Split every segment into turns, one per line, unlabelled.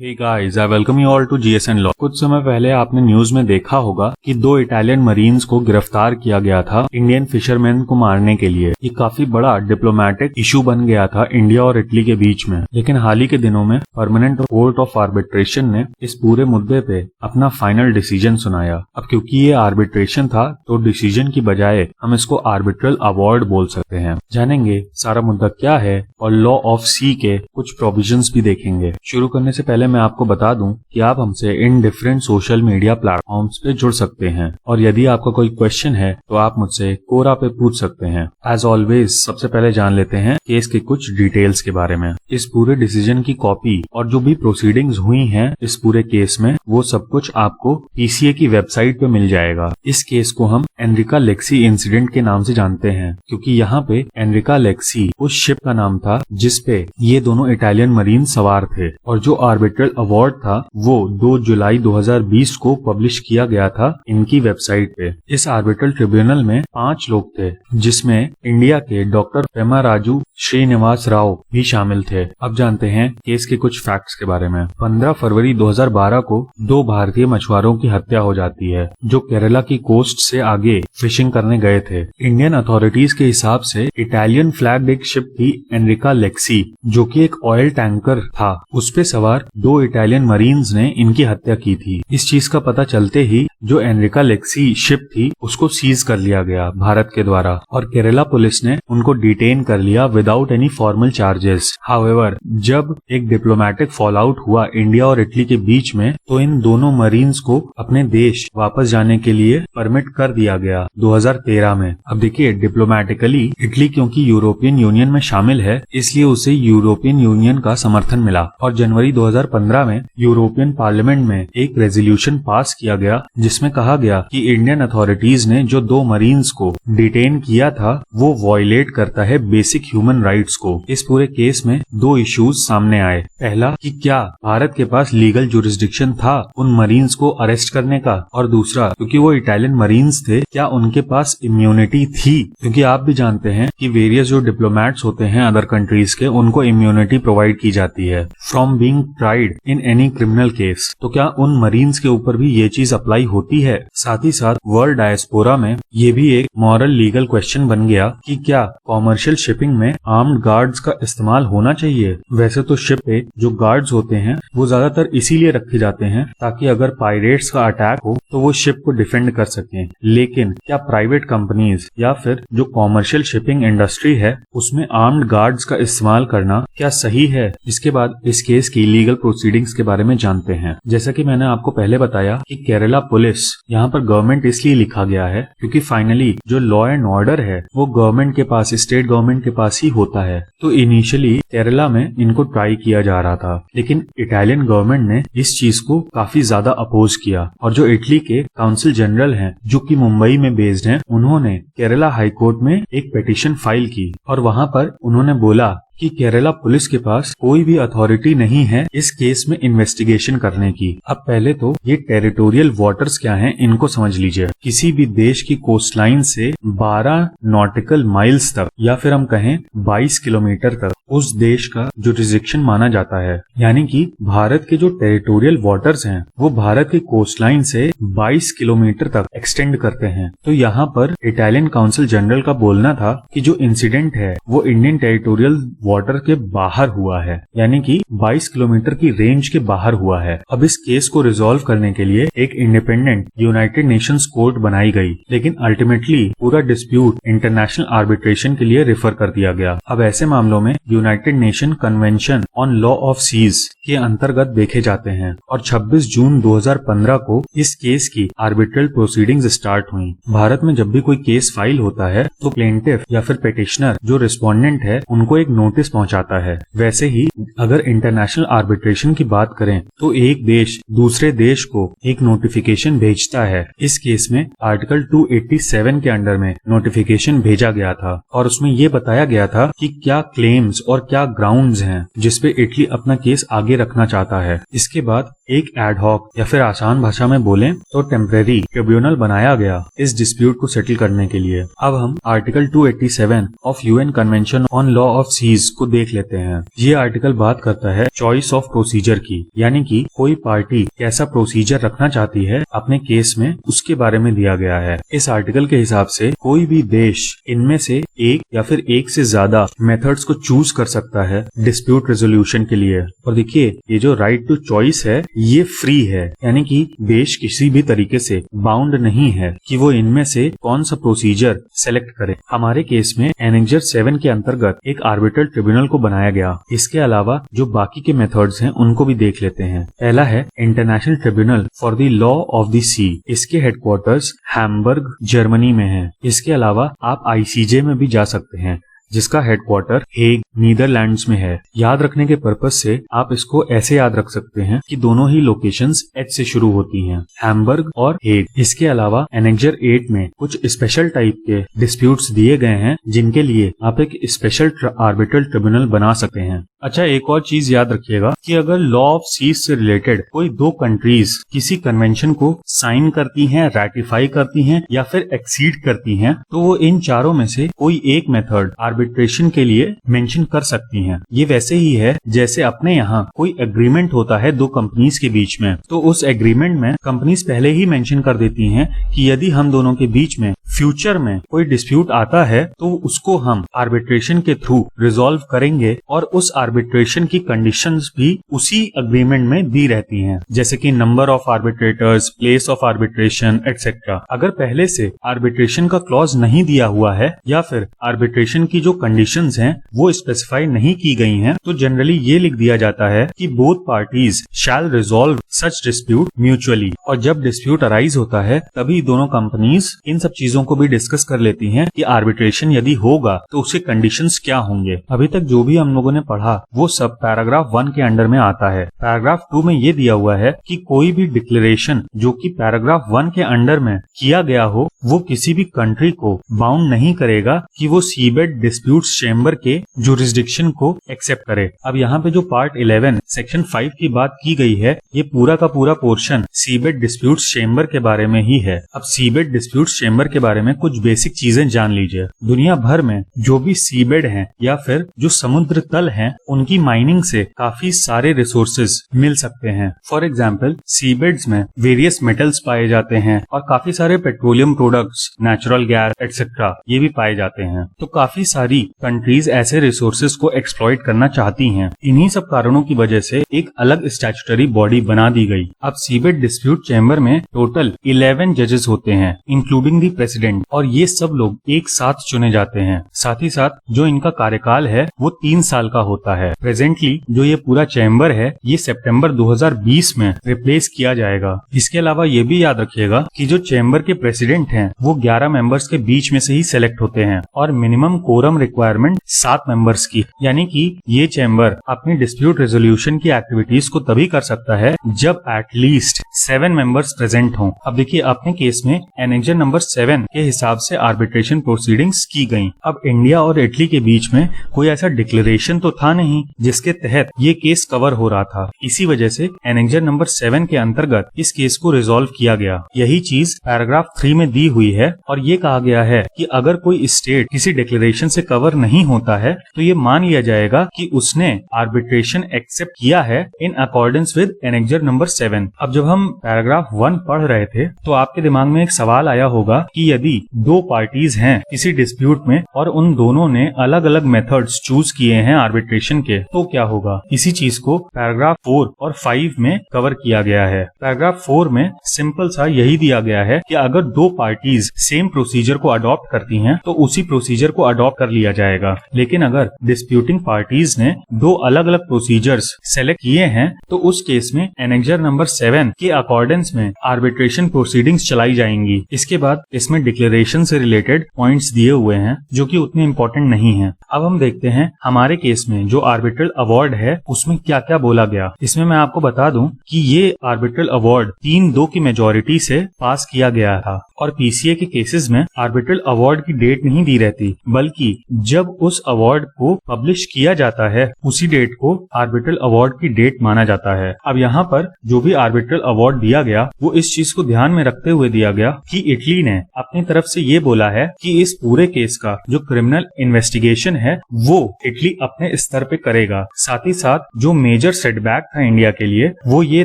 Hey guys, I welcome you all to GSN Law। कुछ समय पहले आपने न्यूज में देखा होगा कि 2 इटालियन मरीन्स को गिरफ्तार किया गया था इंडियन फिशरमैन को मारने के लिए। ये काफी बड़ा डिप्लोमेटिक इशू बन गया था इंडिया और इटली के बीच में। लेकिन हाल ही के दिनों में परमानेंट कोर्ट ऑफ आर्बिट्रेशन ने इस पूरे मुद्दे पे अपना फाइनल डिसीजन सुनाया। अब क्योंकि ये आर्बिट्रेशन था तो डिसीजन की बजाय हम इसको आर्बिट्रल अवार्ड बोल सकते हैं। जानेंगे सारा मुद्दा क्या है और लॉ ऑफ सी के कुछ प्रोविजंस भी देखेंगे। शुरू करने से पहले मैं आपको बता दूं कि आप हमसे in different social media platforms पे जुड़ सकते हैं और यदि आपका कोई क्वेश्चन है तो आप मुझसे कोरा पे पूछ सकते हैं। एज ऑलवेज सबसे पहले जान लेते हैं केस के कुछ डिटेल्स के बारे में। इस पूरे डिसीजन की कॉपी और जो भी प्रोसीडिंग्स हुई हैं इस पूरे केस में वो सब कुछ आपको पीसीए की वेबसाइट पे मिल जाएगा। इस केस को हम एनरिका लेक्सी इंसिडेंट के नाम से जानते हैं क्योंकि यहाँ पे एनरिका लेक्सी उस शिप का नाम था जिसपे ये दोनों इटालियन मरीन सवार थे और जो आर्बिट्रल अवार्ड था वो 2 जुलाई 2020 को पब्लिश किया गया था इनकी वेबसाइट पे। इस आर्बिट्रल ट्रिब्यूनल में 5 लोग थे जिसमें इंडिया के डॉक्टर पेमाराजू श्रीनिवास राव भी शामिल थे। अब जानते हैं केस के कुछ फैक्ट्स के बारे में। 15 फरवरी 2012 को 2 भारतीय मछुआरों की हत्या हो जाती है जो केरला की कोस्ट से आगे फिशिंग करने गए थे। इंडियन अथॉरिटीज के हिसाब से इटालियन फ्लैग्ड एक शिप थी एनरिका लेक्सी जो कि एक ऑयल टैंकर था। उस पे सवार 2 इटालियन मरीन्स ने इनकी हत्या की थी। इस चीज का पता चलते ही जो एनरिका लेक्सी शिप थी उसको सीज कर लिया गया भारत के द्वारा और केरला पुलिस ने उनको डिटेन कर लिया without any formal charges. However जब एक डिप्लोमेटिक फॉल आउट हुआ इंडिया और इटली के बीच में तो इन दोनों मरीन्स को अपने देश वापस जाने के लिए परमिट कर दिया गया 2013 में। अब देखिए डिप्लोमेटिकली इटली क्योंकि यूरोपियन यूनियन में शामिल है इसलिए उसे यूरोपियन यूनियन का समर्थन मिला और जनवरी 2015 में यूरोपियन पार्लियामेंट में एक रेजोल्यूशन पास किया गया जिसमें कहा गया कि इंडियन अथॉरिटीज ने जो 2 मरीन्स को डिटेन किया था वो वॉयलेट करता है बेसिक ह्यूमन राइट्स को। इस पूरे केस में 2 इश्यूज सामने आए। पहला कि क्या भारत के पास लीगल जुरिस्डिक्शन था उन मरीन्स को अरेस्ट करने का और दूसरा क्योंकि वो इटालियन मरीन्स थे क्या उनके पास इम्यूनिटी थी, क्योंकि आप भी जानते हैं कि वेरियस जो डिप्लोमेट्स होते हैं अदर कंट्रीज के उनको इम्यूनिटी प्रोवाइड की जाती है from being tried in any criminal case. तो क्या उन मरीन्स के ऊपर भी ये चीज अप्लाई होती है? साथ ही साथ वर्ल्ड डायस्पोरा में ये भी एक मॉरल लीगल क्वेश्चन बन गया कि क्या कॉमर्शियल शिपिंग में आर्म्ड गार्ड्स का इस्तेमाल होना चाहिए। वैसे तो शिप पे जो गार्ड्स होते हैं वो ज्यादातर इसीलिए रखे जाते हैं ताकि अगर पायरेट्स का अटैक हो तो वो शिप को डिफेंड कर सकें। लेकिन क्या प्राइवेट कंपनीज या फिर जो कॉमर्शियल शिपिंग इंडस्ट्री है उसमें आर्म्ड गार्ड्स का इस्तेमाल करना क्या सही है? इसके बाद इस केस की लीगल प्रोसीडिंग्स के बारे में जानते हैं। जैसा कि मैंने आपको पहले बताया कि केरला पुलिस यहाँ पर गवर्नमेंट इसलिए लिखा गया है क्योंकि फाइनली जो लॉ एंड ऑर्डर है वो गवर्नमेंट के पास, स्टेट गवर्नमेंट के पास ही होता है। तो इनिशियली केरला में इनको ट्राई किया जा रहा था लेकिन इटालियन गवर्नमेंट ने इस चीज को काफी ज्यादा अपोज किया और जो इटली के काउंसिल जनरल हैं जो कि मुंबई में बेस्ड हैं उन्होंने केरला हाई कोर्ट में एक पिटीशन फाइल की और वहां पर उन्होंने बोला कि केरला पुलिस के पास कोई भी अथॉरिटी नहीं है इस केस में इन्वेस्टिगेशन करने की। अब पहले तो ये टेरिटोरियल वाटर्स क्या हैं इनको समझ लीजिए। किसी भी देश की कोस्ट लाइन से 12 नॉटिकल माइल्स तक या फिर हम कहें 22 किलोमीटर तक उस देश का जुरिस्डिक्शन माना जाता है। यानी कि भारत के जो टेरिटोरियल वाटर्स हैं वो भारत की कोस्ट लाइन से 22 किलोमीटर तक एक्सटेंड करते हैं। तो यहाँ पर इटालियन काउंसिल जनरल का बोलना था कि जो इंसिडेंट है वो इंडियन टेरिटोरियल वाटर के बाहर हुआ है, यानी कि 22 किलोमीटर की रेंज के बाहर हुआ है। अब इस केस को रिजॉल्व करने के लिए एक इंडिपेंडेंट यूनाइटेड नेशंस कोर्ट बनाई गई लेकिन अल्टीमेटली पूरा डिस्प्यूट इंटरनेशनल आर्बिट्रेशन के लिए रेफर कर दिया गया। अब ऐसे मामलों में United Nation Convention on law of seas के अंतर्गत देखे जाते हैं और 26 जून 2015 को इस केस की आर्बिट्रल प्रोसीडिंग्स स्टार्ट हुई। भारत में जब भी कोई केस फाइल होता है तो प्लेंटिफ या फिर पिटिशनर जो रिस्पोंडेंट है उनको एक नोटिस पहुंचाता है। वैसे ही अगर इंटरनेशनल आर्बिट्रेशन की बात करें तो एक देश दूसरे देश को एक नोटिफिकेशन भेजता है। इस केस में आर्टिकल 287 के अंडर में नोटिफिकेशन भेजा गया था और उसमें ये बताया गया था कि क्या क्लेम्स और क्या ग्राउंड्स हैं जिसपे इटली अपना केस आगे रखना चाहता है। इसके बाद एक एडहॉक या फिर आसान भाषा में बोलें तो टेम्परेरी ट्रिब्यूनल बनाया गया इस डिस्प्यूट को सेटल करने के लिए। अब हम article 287 of UN Convention on law of seas चीज को देख लेते हैं। ये आर्टिकल बात करता है चॉइस ऑफ प्रोसीजर की, यानी कि कोई पार्टी कैसा प्रोसीजर रखना चाहती है अपने केस में, उसके बारे में दिया गया है। इस आर्टिकल के हिसाब से कोई भी देश इनमें से एक या फिर एक से ज्यादा मेथड्स को चूज कर सकता है डिस्प्यूट रेजोल्यूशन के लिए। और देखिए, ये जो राइट टू चॉइस है ये फ्री है, यानी कि देश किसी भी तरीके से बाउंड नहीं है कि वो इनमें से कौन सा प्रोसीजर सेलेक्ट करे। हमारे केस में एनेक्जर 7 के अंतर्गत एक आर्बिट्रल ट्रिब्यूनल को बनाया गया। इसके अलावा जो बाकी के मेथड्स हैं उनको भी देख लेते हैं। पहला है international tribunal for the law of the sea. इसके हेडक्वार्टर्स हैम्बर्ग जर्मनी में है। इसके अलावा आप आईसीजे में भी जा सकते हैं, जिसका हेडक्वार्टर हेग नीदरलैंड्स में है। याद रखने के पर्पस से आप इसको ऐसे याद रख सकते हैं कि दोनों ही लोकेशंस एच से शुरू होती हैं, हैम्बर्ग और हेग। इसके अलावा एनेक्जर 8 में कुछ स्पेशल टाइप के डिस्प्यूट्स दिए गए हैं जिनके लिए आप एक स्पेशल आर्बिट्रल ट्रिब्यूनल बना सकते हैं। अच्छा, एक और चीज याद रखिएगा कि अगर लॉ ऑफ सीज से रिलेटेड कोई दो कंट्रीज किसी कन्वेंशन को साइन करती हैं, रैटिफाई करती हैं या फिर एक्सीड करती हैं, तो वो इन चारों में से कोई एक मेथड आर्बिट्रेशन के लिए मेंशन कर सकती हैं। ये वैसे ही है जैसे अपने यहाँ कोई एग्रीमेंट होता है दो कंपनीज के बीच में, तो उस एग्रीमेंट में कंपनीज पहले ही मेंशन कर देती हैं कि यदि हम दोनों के बीच में फ्यूचर में कोई डिस्प्यूट आता है तो उसको हम आर्बिट्रेशन के थ्रू रिजॉल्व करेंगे, और उस आर्बिट्रेशन की कंडीशंस भी उसी अग्रीमेंट में दी रहती हैं, जैसे कि number of arbitrators, place of arbitration etcetera. अगर पहले से आर्बिट्रेशन का क्लॉज नहीं दिया हुआ है या फिर आर्बिट्रेशन की जो कंडीशंस हैं वो स्पेसिफाई नहीं की गई हैं, तो जनरली ये लिख दिया जाता है कि बोथ पार्टीज शैल रिजॉल्व सच डिस्प्यूट म्यूचुअली। और जब डिस्प्यूट अराइज होता है तभी दोनों कंपनीज इन सब चीजों को भी डिस्कस कर लेती हैं कि आर्बिट्रेशन यदि होगा तो उसके कंडीशंस क्या होंगे। अभी तक जो भी हम लोगों ने पढ़ा वो सब पैराग्राफ 1 के अंडर में आता है। पैराग्राफ 2 में ये दिया हुआ है कि कोई भी डिक्लेरेशन जो कि पैराग्राफ 1 के अंडर में किया गया हो वो किसी भी कंट्री को बाउंड नहीं करेगा कि वो सीबेड डिस्प्यूट्स चेंबर के जुरिस्डिक्शन को एक्सेप्ट करे। अब यहाँ पे जो पार्ट 11 सेक्शन 5 की बात की गई है, ये पूरा का पूरा पोर्शन सीबेड डिस्प्यूट्स चेंबर के बारे में ही है। अब सीबेड डिस्प्यूट्स चेंबर के बारे में कुछ बेसिक चीजें जान लीजिए। दुनिया भर में जो भी सीबेड हैं या फिर जो समुद्र तल हैं, उनकी माइनिंग से काफी सारे रिसोर्सेज मिल सकते हैं। फॉर एग्जाम्पल, सीबेड्स में वेरियस मेटल्स पाए जाते हैं और काफी सारे petroleum products, natural gas etcetera ये भी पाए जाते हैं। तो काफी सारी कंट्रीज ऐसे रिसोर्सेज को एक्सप्लॉइट करना चाहती हैं। इन्हीं सब कारणों की वजह से एक अलग स्टैट्यूटरी बॉडी बना दी गई। अब सीबेड डिस्प्यूट चेंबर में टोटल 11 जजेस होते हैं, इंक्लूडिंग द प्रेसिडेंट, और ये सब लोग एक साथ चुने जाते हैं। साथ ही साथ जो इनका कार्यकाल है वो 3 साल का होता है। प्रेजेंटली जो ये पूरा चेंबर है ये सितंबर 2020 में रिप्लेस किया जाएगा। इसके अलावा ये भी याद रखिएगा कि जो चेंबर के प्रेसिडेंट हैं वो 11 मेंबर्स के बीच में से ही सेलेक्ट होते हैं, और मिनिमम कोरम रिक्वायरमेंट 7 मेंबर्स की, यानी कि ये चेंबर अपनी डिस्प्यूट रेजोल्यूशन की एक्टिविटीज को तभी कर सकता है जब एटलीस्ट 7 मेंबर्स प्रेजेंट हों। अब देखिए, अपने केस में एनेक्जर नंबर 7 के हिसाब से आर्बिट्रेशन प्रोसीडिंग्स की गई। अब इंडिया और इटली के बीच में कोई ऐसा डिक्लेरेशन तो था नहीं जिसके तहत ये केस कवर हो रहा था। इसी वजह से एनेक्जर नंबर 7 के अंतर्गत इस केस को रिजॉल्व किया गया। यही चीज पैराग्राफ 3 में दी हुई है, और ये कहा गया है कि अगर कोई स्टेट किसी डिक्लेरेशन से कवर नहीं होता है तो ये मान लिया जाएगा कि उसने आर्बिट्रेशन एक्सेप्ट किया है in accordance with annexure number 7। अब जब हम पैराग्राफ 1 पढ़ रहे थे तो आपके दिमाग में एक सवाल आया होगा कि यदि दो पार्टीज हैं किसी डिस्प्यूट में और उन दोनों ने अलग अलग मेथड्स चूज किए हैं आर्बिट्रेशन के, तो क्या होगा। इसी चीज को पैराग्राफ 4 और 5 में कवर किया गया है। पैराग्राफ 4 में सिंपल सा यही दिया गया है कि अगर दो पार्टीज सेम प्रोसीजर को अडॉप्ट करती हैं तो उसी प्रोसीजर को अडॉप्ट कर लिया जाएगा। लेकिन अगर डिस्प्यूटिंग पार्टीज ने दो अलग अलग प्रोसीजर्स सेलेक्ट किए हैं तो उस केस में एनेक्जर नंबर 7 के अकॉर्डेंस में आर्बिट्रेशन प्रोसीडिंग्स चलाई जाएंगी। इसके बाद इसमें डिक्लेरेशन से रिलेटेड पॉइंट्स दिए हुए हैं जो कि उतने इम्पोर्टेंट नहीं है। अब हम देखते हैं हमारे केस में जो आर्बिट्रल अवार्ड है उसमें क्या क्या बोला गया। इसमें मैं आपको बता दूं कि ये आर्बिट्रल अवार्ड 3-2 की मेजोरिटी से पास किया गया था, और पीसीए के केसेस में आर्बिट्रल अवार्ड की डेट नहीं दी रहती, बल्कि जब उस अवार्ड को पब्लिश किया जाता है उसी डेट को आर्बिट्रल अवार्ड की डेट माना जाता है। अब यहाँ पर जो भी आर्बिट्रल अवार्ड दिया गया वो इस चीज को ध्यान में रखते हुए दिया गया कि इटली ने अपनी तरफ से ये बोला है कि इस पूरे केस का जो क्रिमिनल इन्वेस्टिगेशन है वो इटली अपने स्तर पे करेगा। साथ ही साथ जो मेजर सेटबैक था इंडिया के लिए वो ये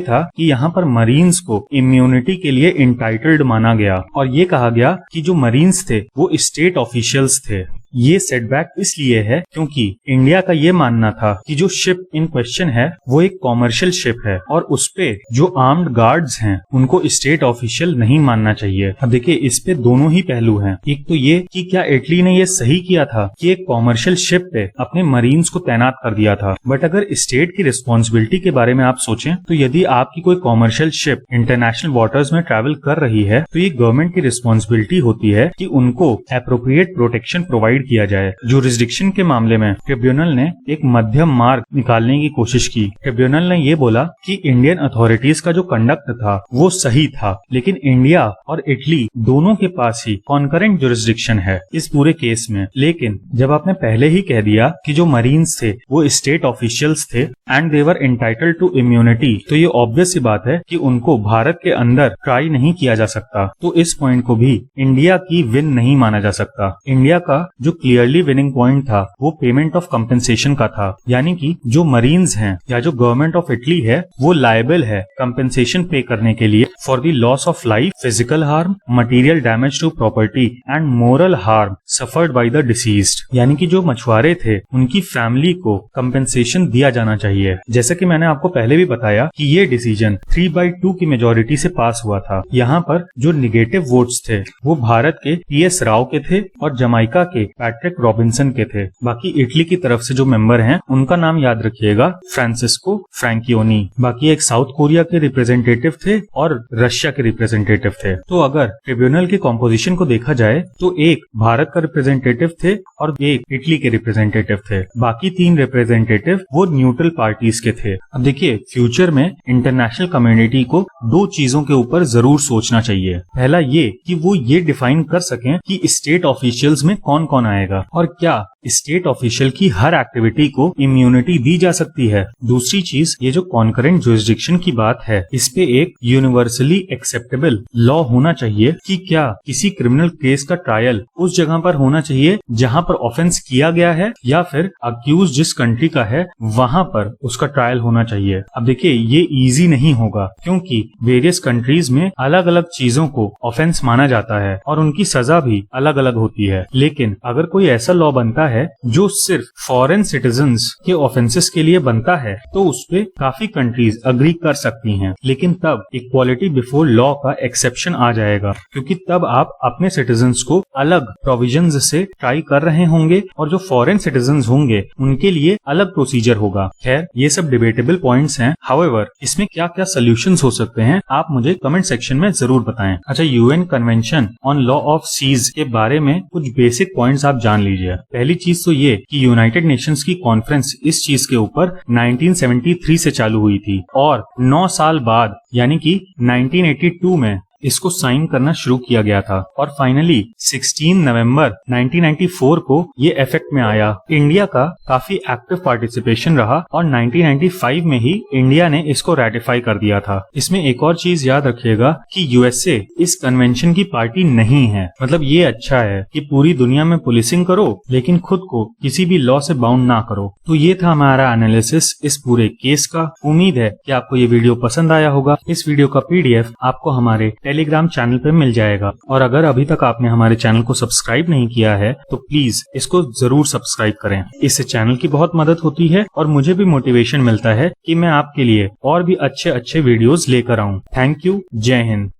था कि यहाँ पर मरीन्स को इम्यूनिटी के लिए इंटाइटल्ड माना गया और ये कहा गया कि जो मरीन्स थे वो स्टेट ऑफिशियल्स थे। ये सेटबैक इसलिए है क्योंकि इंडिया का ये मानना था कि जो शिप इन क्वेश्चन है वो एक कॉमर्शियल शिप है और उसपे जो आर्म्ड गार्ड्स हैं उनको स्टेट ऑफिशियल नहीं मानना चाहिए। अब देखिए इस पे दोनों ही पहलू हैं। एक तो ये कि क्या इटली ने ये सही किया था कि एक कॉमर्शियल शिप पे अपने मरीन्स को तैनात कर दिया था, बट अगर स्टेट की रिस्पॉन्सिबिलिटी के बारे में आप सोचें तो यदि आपकी कोई कॉमर्शियल शिप इंटरनेशनल वाटर्स में ट्रैवल कर रही है तो ये गवर्नमेंट की रिस्पॉन्सिबिलिटी होती है कि उनको एप्रोप्रिएट प्रोटेक्शन प्रोवाइड किया जाए। जुरिस्डिक्शन के मामले में ट्रिब्यूनल ने एक मध्यम मार्ग निकालने की कोशिश की। ट्रिब्यूनल ने ये बोला कि इंडियन अथॉरिटीज का जो कंडक्ट था वो सही था, लेकिन इंडिया और इटली दोनों के पास ही कॉन्करेंट जुरिस्डिक्शन है इस पूरे केस में। लेकिन जब आपने पहले ही कह दिया कि जो मरीन्स थे वो स्टेट ऑफिशियल्स थे and they were entitled to immunity, तो ये ऑब्वियस सी बात है कि उनको भारत के अंदर ट्राई नहीं किया जा सकता। तो इस पॉइंट को भी इंडिया की विन नहीं माना जा सकता। इंडिया का जो क्लियरली विनिंग पॉइंट था वो पेमेंट ऑफ कंपेंसेशन का था, यानी कि जो मरीन्स हैं या जो गवर्नमेंट ऑफ इटली है वो लायबल है कंपेंसेशन पे करने के लिए for the loss of life, physical harm, material damage to property and moral harm suffered by the deceased. यानी कि जो मछुआरे थे उनकी फैमिली को कंपेंसेशन दिया जाना चाहिए। जैसा कि मैंने आपको पहले भी बताया कि ये डिसीजन 3/2 की मेजोरिटी से पास हुआ था। यहाँ पर जो निगेटिव वोट्स थे वो भारत के टी.एस. राव के थे और जमाइका के पैट्रिक रॉबिन्सन के थे। बाकी इटली की तरफ से जो मेंबर हैं उनका नाम याद रखिएगा, फ्रांसिस्को फ्रैंकियोनी। बाकी एक साउथ कोरिया के रिप्रेजेंटेटिव थे और रशिया के रिप्रेजेंटेटिव थे। तो अगर ट्रिब्यूनल के कॉम्पोजिशन को देखा जाए तो एक भारत का रिप्रेजेंटेटिव थे और एक इटली के रिप्रेजेंटेटिव थे। बाकी 3 रिप्रेजेंटेटिव वो न्यूट्रल पार्टीज के थे। अब देखिए फ्यूचर में इंटरनेशनल कम्युनिटी को 2 चीजों के ऊपर जरूर सोचना चाहिए। पहला ये कि वो ये डिफाइन कर सकें कि स्टेट ऑफिशियल्स में कौन कौन आएगा और क्या स्टेट ऑफिशियल की हर एक्टिविटी को इम्यूनिटी दी जा सकती है। दूसरी चीज, ये जो कॉन्करेंट जुरिस्डिक्शन की बात है इस पे एक यूनिवर्सली एक्सेप्टेबल लॉ होना चाहिए कि क्या किसी क्रिमिनल केस का ट्रायल उस जगह पर होना चाहिए जहां पर ऑफेंस किया गया है या फिर अक्यूज जिस कंट्री का है वहां पर उसका ट्रायल होना चाहिए। अब देखिए ये इजी नहीं होगा क्योंकि वेरियस कंट्रीज में अलग अलग चीजों को ऑफेंस माना जाता है और उनकी सजा भी अलग अलग होती है। लेकिन अगर कोई ऐसा लॉ बनता है जो सिर्फ फॉरेन सिटीजन्स के ऑफेंसेस के लिए बनता है तो उस पे काफी कंट्रीज अग्री कर सकती हैं। लेकिन तब इक्वालिटी बिफोर लॉ का एक्सेप्शन आ जाएगा क्योंकि तब आप अपने सिटीजन्स को अलग प्रोविजंस से ट्राई कर रहे होंगे और जो फॉरेन सिटीजन्स होंगे उनके लिए अलग प्रोसीजर होगा। खैर ये सब डिबेटेबल पॉइंट्स हैं। हाउएवर इसमें क्या क्या सोल्यूशंस हो सकते हैं आप मुझे कमेंट सेक्शन में जरूर बताएं। अच्छा, UN Convention on law of seas के बारे में कुछ बेसिक पॉइंट्स आप जान लीजिए। पहली चीज तो ये कि यूनाइटेड नेशंस की कॉन्फ्रेंस इस चीज के ऊपर 1973 से चालू हुई थी और 9 साल बाद यानी कि 1982 में इसको साइन करना शुरू किया गया था और फाइनली 16 नवंबर 1994 को ये इफेक्ट में आया। इंडिया का काफी एक्टिव पार्टिसिपेशन रहा और 1995 में ही इंडिया ने इसको रेटिफाई कर दिया था। इसमें एक और चीज याद रखिएगा कि यूएसए इस कन्वेंशन की पार्टी नहीं है। मतलब ये अच्छा है कि पूरी दुनिया में पुलिसिंग करो लेकिन खुद को किसी भी लॉ से बाउंड ना करो। तो ये था हमारा एनालिसिस इस पूरे केस का। उम्मीद है कि आपको ये वीडियो पसंद आया होगा। इस वीडियो का PDF आपको हमारे टेलीग्राम चैनल पे मिल जाएगा और अगर अभी तक आपने हमारे चैनल को सब्सक्राइब नहीं किया है तो प्लीज इसको जरूर सब्सक्राइब करें। इससे चैनल की बहुत मदद होती है और मुझे भी मोटिवेशन मिलता है कि मैं आपके लिए और भी अच्छे वीडियोस लेकर आऊं। Thank you. जय हिंद।